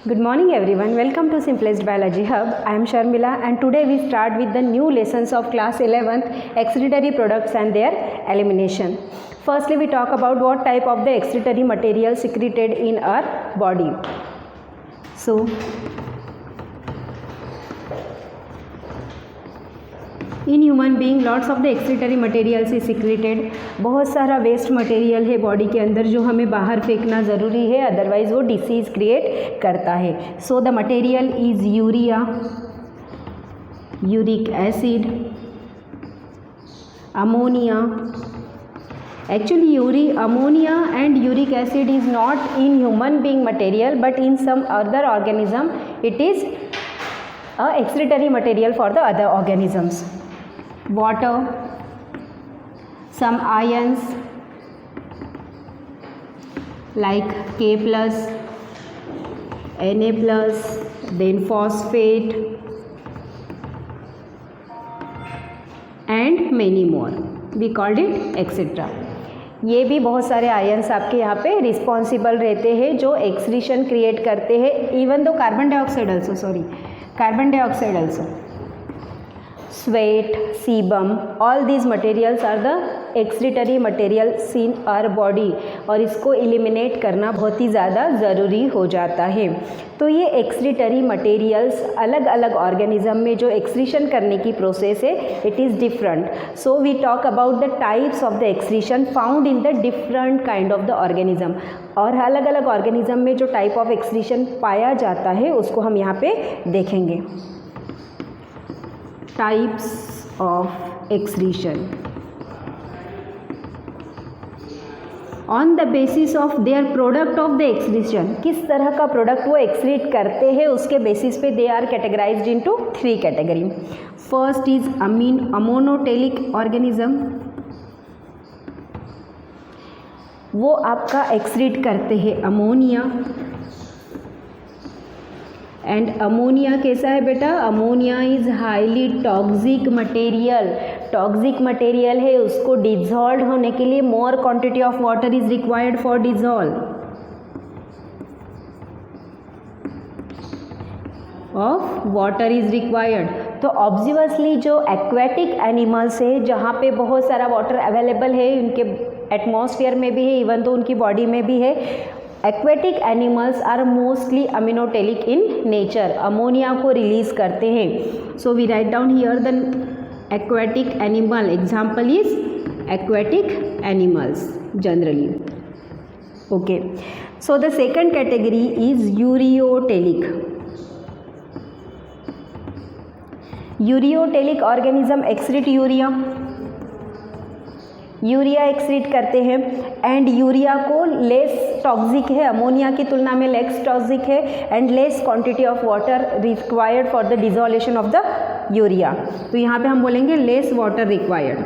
Good morning everyone. Welcome to Simplest Biology Hub. I am Sharmila and today we start with the new lessons of class 11th excretory products and their elimination. Firstly we talk about what type of the excretory material secreted in our body. So in human being lots of the excretory materials is secreted. बहुत सारा waste material है body के अंदर जो हमें बाहर फेंकना ज़रूरी है, अदरवाइज़ वो डिसीज़ क्रिएट करता है. So the material is urea, uric acid, ammonia. Actually ammonia and uric acid is not in human being material but in some other organism it is a excretory material for the other organisms. Water, some ions like K+, Na+, then phosphate and many more. We called it etc. ये भी बहुत सारे ions आपके यहाँ पे responsible रहते हैं जो एक्सक्रीशन क्रिएट करते हैं. Even though carbon dioxide also, sweat, sebum, all these materials are the excretory materials in our body और इसको एलिमिनेट करना बहुत ही ज़्यादा ज़रूरी हो जाता है. तो ये एक्सक्रीटरी मटेरियल्स अलग अलग ऑर्गेनिज्म में जो एक्सक्रीशन करने की प्रोसेस है it is different. So we talk about the types of the excretion found in the different kind of the organism. और अलग अलग ऑर्गेनिज्म में जो टाइप ऑफ एक्सक्रीशन पाया जाता है उसको हम यहाँ पे देखेंगे. Types of excretion on the basis of their product of the excretion. किस तरह का प्रोडक्ट वो एक्सक्रीट करते हैं उसके बेसिस पे they are categorized into 3 category. First is ammonotelic organism. वो आपका एक्सक्रीट करते हैं अमोनिया. एंड अमोनिया कैसा है बेटा? Ammonia is highly toxic material. Toxic material है, उसको डिजॉल्व होने के लिए more quantity of water is required for dissolve of water is required. तो ऑब्वियसली जो एक्वेटिक एनिमल्स है जहाँ पे बहुत सारा वाटर अवेलेबल है, उनके एटमॉस्फेयर में भी है, इवन तो उनकी बॉडी में भी है. Aquatic animals are mostly ammonotelic in nature. Ammonia को रिलीज करते हैं. So we write down here the aquatic animal. Example is aquatic animals generally. Okay, so the second category is ureotelic. Ureotelic organism excrete urea excrete करते हैं. And urea को less toxic है, ammonia की तुलना में less toxic है and less quantity of water required for the dissolution of the urea. तो यहाँ पे हम बोलेंगे less water required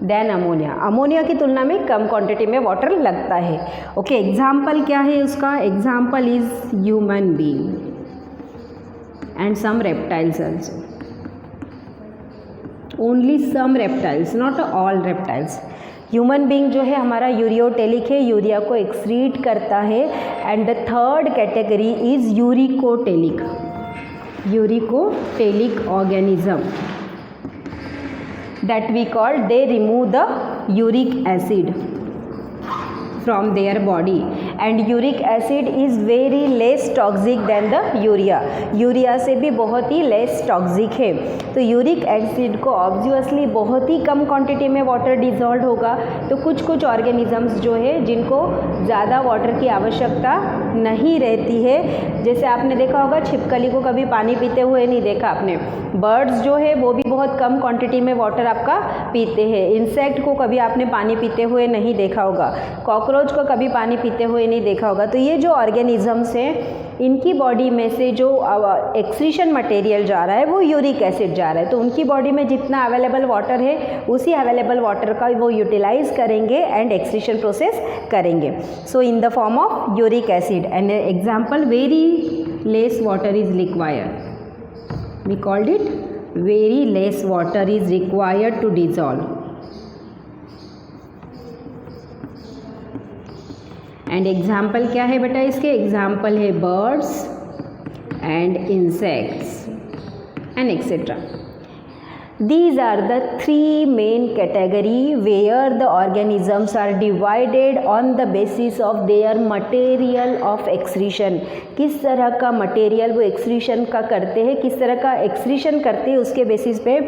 than ammonia. Ammonia की तुलना में कम क्वांटिटी में वाटर लगता है. ओके, एग्जाम्पल क्या है उसका? Example is human being and some reptiles also. Only some reptiles, not all reptiles. Human being जो है हमारा यूरियोटेलिक है, यूरिया को एक्सक्रीट करता है. And the third category is uricotelic organism that we call they remove the uric acid from their body and uric acid is very less toxic than the urea से भी बहुत ही less toxic है. तो uric acid को obviously बहुत ही कम quantity में water dissolve होगा. तो कुछ ऑर्गेनिजम्स जो है जिनको ज़्यादा वाटर की आवश्यकता नहीं रहती है, जैसे आपने देखा होगा छिपकली को कभी पानी पीते हुए नहीं देखा आपने. बर्ड्स जो है वो भी बहुत कम क्वांटिटी में वाटर आपका पीते हैं. इंसेक्ट को कभी आपने पानी पीते हुए नहीं देखा होगा. कॉकरोच को कभी पानी पीते हुए नहीं देखा होगा. तो ये जो ऑर्गेनिजम्स हैं इनकी बॉडी में से जो एक्सक्रीशन मटेरियल जा रहा है वो यूरिक एसिड जा रहा है. तो उनकी बॉडी में जितना अवेलेबल वाटर है उसी अवेलेबल वाटर का वो यूटिलाइज करेंगे एंड एक्सक्रीशन प्रोसेस करेंगे. So in the form of uric acid and example very less water is required. We called it very less water is required to dissolve. And example क्या है बेटा इसके? Example है birds and insects and etcetera. These are the three main category where the organisms are divided on the basis of their material of excretion. किस तरह का material वो excretion का करते हैं, किस तरह का एक्सक्रीशन करते हैं उसके बेसिस पे.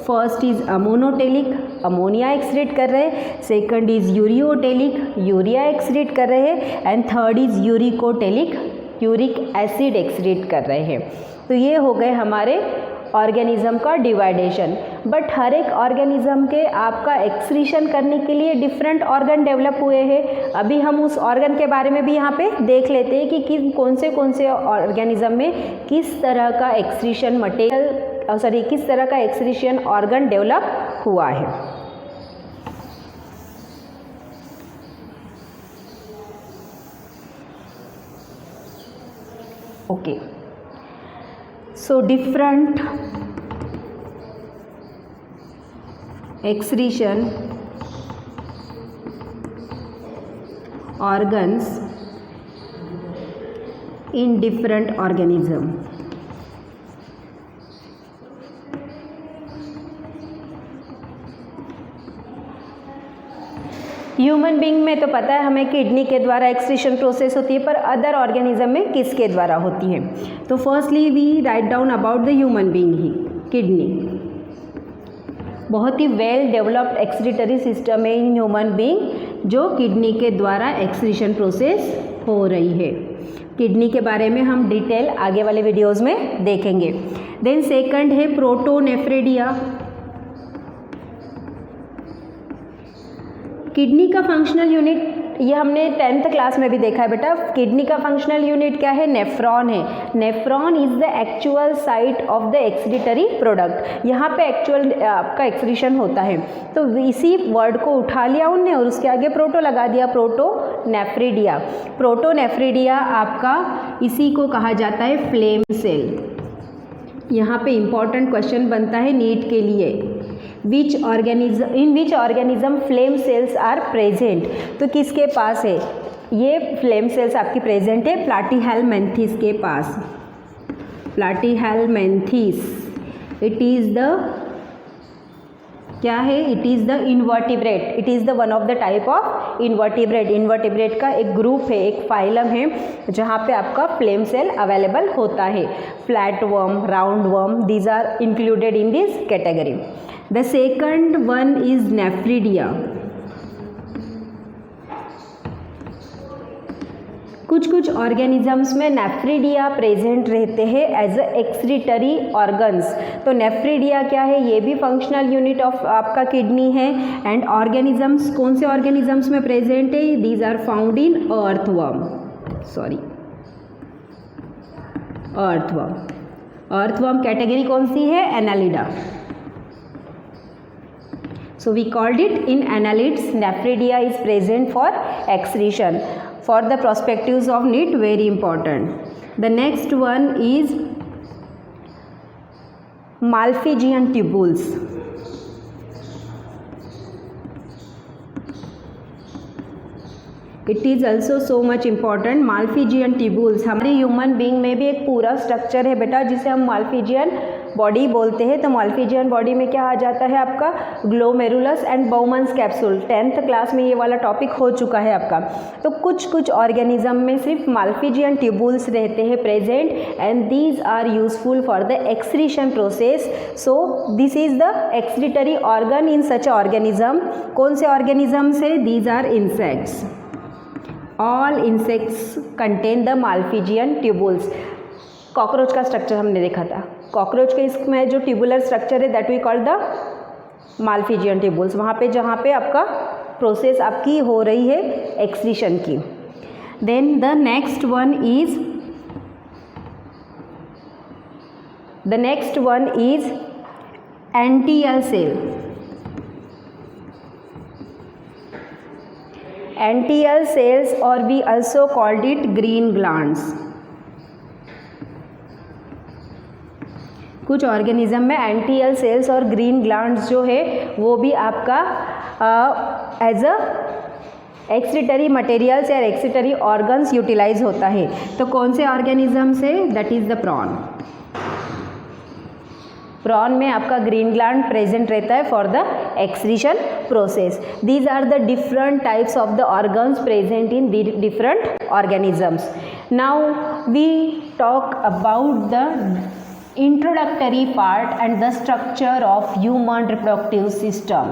First is ammonotelic, ammonia excrete कर रहे हैं. Second is ureotelic, urea excrete कर रहे हैं. And third is uricotelic, uric acid excrete कर रहे हैं. तो ये हो गए हमारे ऑर्गेनिज्म का डिवाइडेशन. बट हर एक ऑर्गेनिज्म के आपका एक्सक्रीशन करने के लिए डिफरेंट ऑर्गन डेवलप हुए हैं. अभी हम उस ऑर्गन के बारे में भी यहाँ पे देख लेते हैं कि कौन से ऑर्गेनिज्म में किस तरह का एक्सक्रीशन मटेरियल किस तरह का एक्सक्रीशन ऑर्गन डेवलप हुआ है. Okay, so different excretion organs in different organism. Human being में तो पता है हमें किडनी के द्वारा एक्सक्रीशन प्रोसेस होती है, पर अदर ऑर्गेनिज्म में किसके द्वारा होती है? तो firstly we write down about the human being ही. किडनी बहुत ही वेल डेवलप्ड एक्सक्रीटरी सिस्टम है इन ह्यूमन बीइंग, जो किडनी के द्वारा एक्सक्रीशन प्रोसेस हो रही है. किडनी के बारे में हम डिटेल आगे वाले वीडियोज़ में देखेंगे. देन सेकंड है प्रोटोनेफ्रेडिया. किडनी का फंक्शनल यूनिट ये हमने 10th क्लास में भी देखा है बेटा. किडनी का फंक्शनल यूनिट क्या है? नेफ्रॉन है. Nephron is the actual site of the excretory product. यहाँ पे एक्चुअल आपका एक्सक्रीशन होता है. तो इसी वर्ड को उठा लिया उनने और उसके आगे प्रोटो लगा दिया, प्रोटोनेफ्रिडिया. प्रोटोनेफ्रिडिया आपका इसी को कहा जाता है फ्लेम सेल. यहाँ पे इम्पॉर्टेंट क्वेश्चन बनता है नीट के लिए, in which organism flame cells are present. तो किसके पास है ये फ्लेम सेल्स आपकी प्रेजेंट है? प्लाटीहेल्मिन्थेस के पास. प्लाटीहेल्मिन्थेस इट इज़ द क्या है? It is the invertebrate. It is the one of the type of invertebrate. Invertebrate का एक ग्रुप है, एक फाइलम है जहाँ पे आपका फ्लेम सेल अवेलेबल होता है. Flat worm, round worm, these are included in this category. The second one is nephridia. कुछ ऑर्गेनिजम्स में नेफ्रिडिया प्रेजेंट रहते हैं एज अ एक्सक्रीटरी ऑर्गन्स. तो नेफ्रिडिया क्या है? ये भी फंक्शनल यूनिट ऑफ आपका किडनी है. एंड ऑर्गेनिजम्स कौन से ऑर्गेनिजम्स में प्रेजेंट है? These are found in earthworm. Earthworm category कौन सी है? Annelida. So we called it in annelids, nephridia is present for excretion. For the perspectives of NEET, very important. The next one is Malpighian tubules. It is also so much important. Malpighian tubules हमारे human being में भी एक पूरा structure है बेटा जिसे हम Malpighian body बोलते हैं. तो माल्फिजियन बॉडी में क्या आ जाता है आपका? Glomerulus and Bowman's capsule. 10th class में ये वाला टॉपिक हो चुका है आपका. तो कुछ ऑर्गेनिज्म में सिर्फ माल्फिजियन ट्यूबुल्स रहते हैं present and these are useful for the excretion process. So this is the excretory organ in such organism. कौन से ऑर्गेनिज्म से? These are insects. All insects contain the Malpighian tubules. Cockroach का structure हमने देखा था. Cockroach के इसमें जो ट्यूबुलर स्ट्रक्चर है that we call the Malpighian tubules. वहाँ पे जहाँ पे आपका प्रोसेस आपकी हो रही है एक्सक्रीशन की. Then the next one is एंटियल cell. Antial cells or we also called it green glands. कुछ ऑर्गेनिज्म में एंटियल सेल्स और ग्रीन ग्लैंड्स जो है वो भी आपका एज अ एक्सक्रीटरी मटेरियल्स या एक्सक्रीटरी ऑर्गन्स यूटिलाइज होता है। तो कौन से ऑर्गेनिज्म से? That is the prawn. Prawn में आपका ग्रीन ग्लैंड प्रेजेंट रहता है for the excretion process. These are the different types of the organs present in different organisms. Now we talk about the introductory part and the structure of human reproductive system.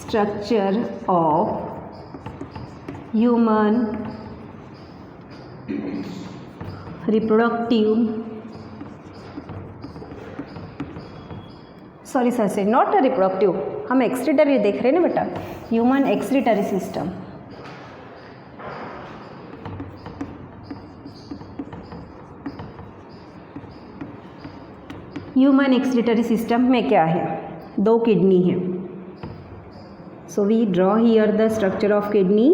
Structure of human reproductive, sorry sir से not a reproductive, हम excretory देख रहे हैं ना बेटा, human excretory system. Human excretory system में क्या है? 2 किडनी है। So we draw here the structure of kidney.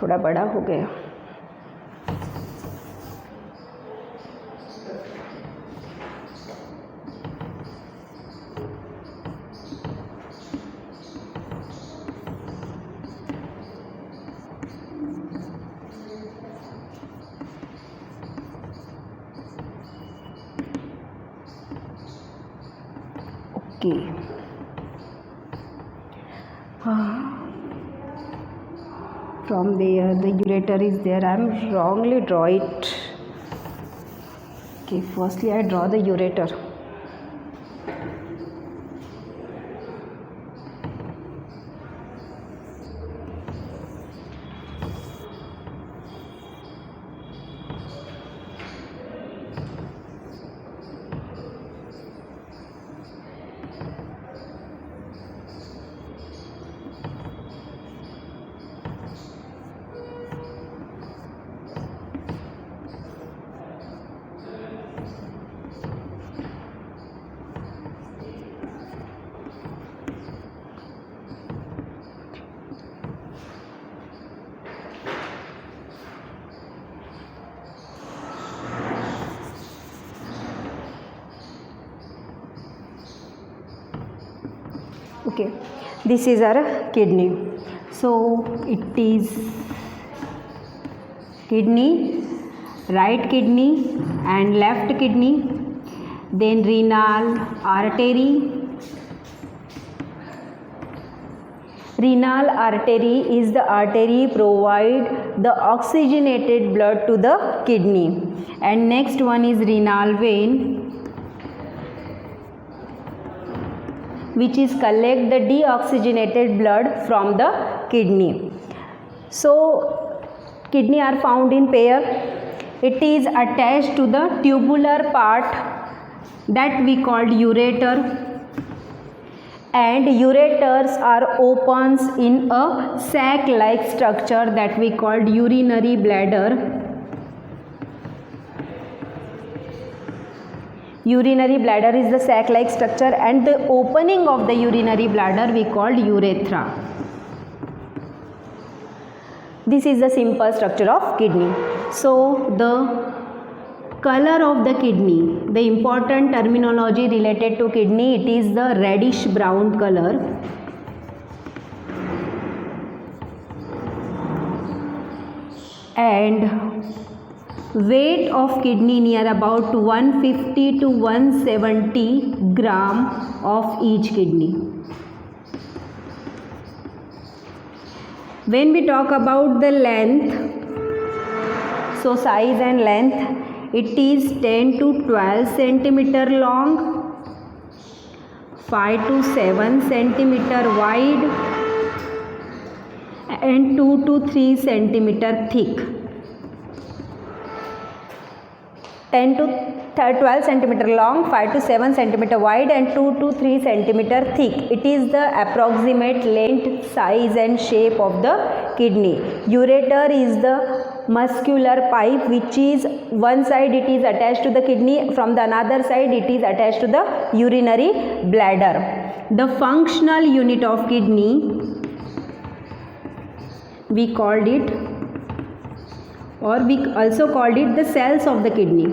थोड़ा बड़ा हो गया। From there the ureter is there. I am wrongly draw it. Okay, firstly I draw the ureter. Okay, this is our kidney. So it is kidney, right kidney and left kidney, then renal artery. Renal artery is the artery provide the oxygenated blood to the kidney, and next one is renal vein, which is collect the deoxygenated blood from the kidney. So kidney are found in pair. It is attached to the tubular part that we called ureter, and ureters are opens in a sac like structure that we called urinary bladder. Urinary bladder is the sac like structure, and the opening of the urinary bladder we called urethra. This is the simple structure of kidney. So the color of the kidney, the important terminology related to kidney, it is the reddish brown color. And weight of kidney near about 150 to 170 gram of each kidney. When we talk about the length, so size and length, it is 10 to 12 centimeter long, 5 to 7 centimeter wide, and 2 to 3 centimeter thick. 10 to 12 centimeter long, 5 to 7 centimeter wide, and 2 to 3 centimeter thick. It is the approximate length, size and shape of the kidney. Ureter is the muscular pipe which is one side it is attached to the kidney, from the another side it is attached to the urinary bladder. The functional unit of kidney, we called it or we also called it the cells of the kidney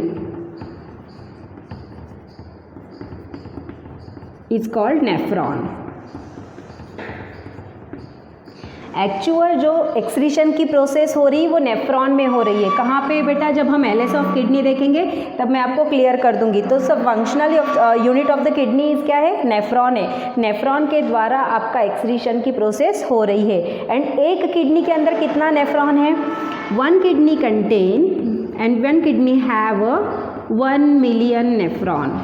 is called nephron. Actual जो excretion की process हो रही है वो nephron में हो रही है. कहाँ पे बेटा? जब हम एलएस ऑफ किडनी देखेंगे तब मैं आपको क्लियर कर दूंगी. तो सब functional unit of the kidney is क्या है? नेफ्रॉन है. नेफ्रॉन के द्वारा आपका एक्सक्रीशन की प्रोसेस हो रही है. एंड एक किडनी के अंदर कितना नेफ्रॉन है? 1 kidney contain and 1 kidney have 1 million nephron.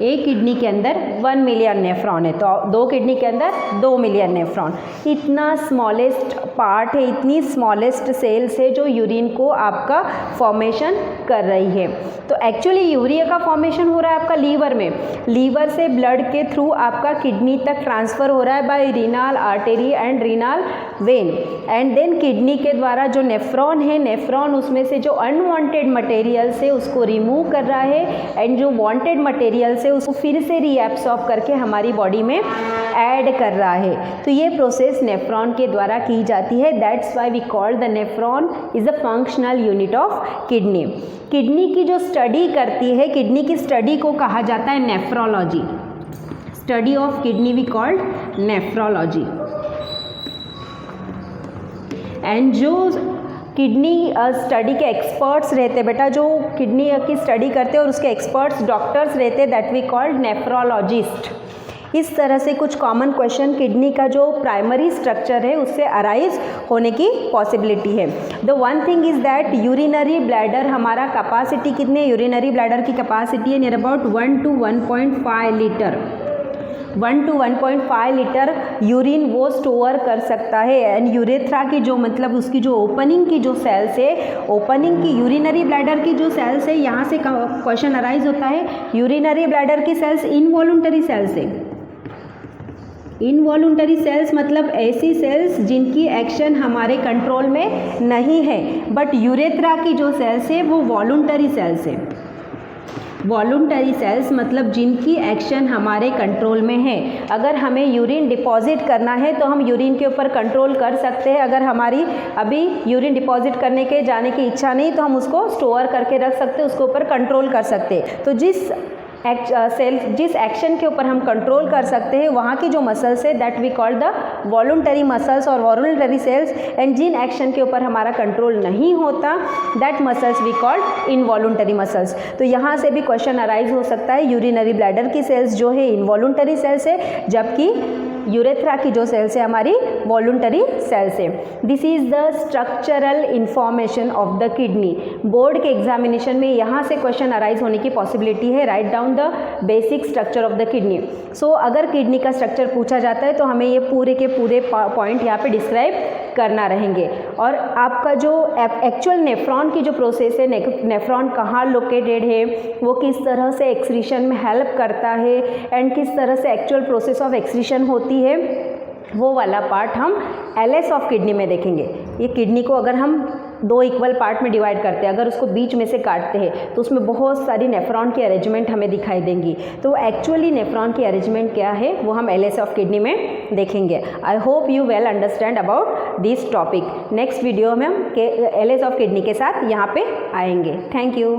एक किडनी के अंदर 1 मिलियन नेफ्रॉन है, तो 2 किडनी के अंदर 2 मिलियन नेफ्रॉन. इतना स्मॉलेस्ट पार्ट है, इतनी स्मॉलेस्ट सेल्स है जो यूरिन को आपका फॉर्मेशन कर रही है. तो एक्चुअली यूरिया का फॉर्मेशन हो रहा है आपका लीवर में. लीवर से ब्लड के थ्रू आपका किडनी तक ट्रांसफ़र हो रहा है by renal artery and renal vein. And then kidney के द्वारा जो नेफ्रॉन है, नेफ्रॉन उसमें से जो अनवांटेड मटेरियल है उसको रिमूव कर रहा है एंड जो वांटेड मटेरियल है उसको फिर से रीएब्सॉर्ब करके हमारी बॉडी में ऐड कर रहा है. तो ये प्रोसेस नेफ्रॉन के द्वारा की जाती है. That's why we call the nephron is a functional unit of kidney. Kidney की जो स्टडी करती है, किडनी की स्टडी को कहा जाता है nephrology. Study of kidney we called nephrology. And जो किडनी स्टडी के एक्सपर्ट्स रहते बेटा, जो किडनी की स्टडी करते हैं और उसके एक्सपर्ट्स डॉक्टर्स रहते हैं, दैट वी कॉल्ड नेफ्रोलॉजिस्ट. इस तरह से कुछ कॉमन क्वेश्चन किडनी का जो प्राइमरी स्ट्रक्चर है उससे अराइज होने की पॉसिबिलिटी है. The one thing is that urinary bladder हमारा कैपेसिटी कितने? यूरिनरी ब्लैडर की कैपेसिटी है near about 1 to 1.5 litre. 1 to 1.5 litre urine वो स्टोर कर सकता है. एंड यूरेथ्रा की जो मतलब उसकी जो ओपनिंग की जो सेल्स है, ओपनिंग की यूरिनरी ब्लैडर की जो सेल्स है, यहाँ से क्वेश्चन अराइज होता है. यूरिनरी ब्लैडर की सेल्स इनवॉलुंटरी सेल्स है. इनवॉलुंटरी सेल्स मतलब ऐसी सेल्स जिनकी एक्शन हमारे कंट्रोल में नहीं है. बट यूरेथ्रा की जो सेल्स है वो वॉलुंटरी सेल्स है. वॉलुंटरी सेल्स मतलब जिनकी एक्शन हमारे कंट्रोल में है. अगर हमें यूरिन डिपॉजिट करना है तो हम यूरिन के ऊपर कंट्रोल कर सकते हैं. अगर हमारी अभी यूरिन डिपॉजिट करने के जाने की इच्छा नहीं तो हम उसको स्टोर करके रख सकते हैं, उसके ऊपर कंट्रोल कर सकते हैं. तो जिस एक्शन के ऊपर हम कंट्रोल कर सकते हैं वहाँ की जो मसल्स है that we call the voluntary muscles or voluntary cells. And जिन एक्शन के ऊपर हमारा कंट्रोल नहीं होता that muscles we called involuntary muscles. तो यहाँ से भी क्वेश्चन अराइज हो सकता है. यूरिनरी ब्लैडर की सेल्स जो है इनवॉलुंटरी सेल्स है, जबकि यूरेथ्रा की जो सेल्स है हमारी वॉलुंटरी सेल्स है. This is the structural information of the kidney. Board के एग्जामिनेशन में यहाँ से क्वेश्चन अराइज होने की पॉसिबिलिटी है. Write down the basic structure of the kidney. So अगर किडनी का स्ट्रक्चर पूछा जाता है तो हमें ये पूरे के पूरे पॉइंट यहाँ पे डिस्क्राइब करना रहेंगे. और आपका जो एक्चुअल नेफ्रॉन की जो प्रोसेस है, नेफ्रॉन कहाँ लोकेटेड है, वो किस तरह से एक्सक्रीशन में हेल्प करता है एंड किस तरह से एक्चुअल प्रोसेस ऑफ एक्सक्रीशन होती है, वो वाला पार्ट हम एलएस ऑफ किडनी में देखेंगे. ये किडनी को अगर हम 2 इक्वल पार्ट में डिवाइड करते हैं, अगर उसको बीच में से काटते हैं तो उसमें बहुत सारी नेफ्रॉन की अरेंजमेंट हमें दिखाई देंगी. तो एक्चुअली नेफ्रॉन की अरेंजमेंट क्या है वो हम एलएस ऑफ किडनी में देखेंगे. I hope you well understand about this topic. Next video में हम एलएस ऑफ किडनी के साथ यहाँ पे आएंगे. Thank you.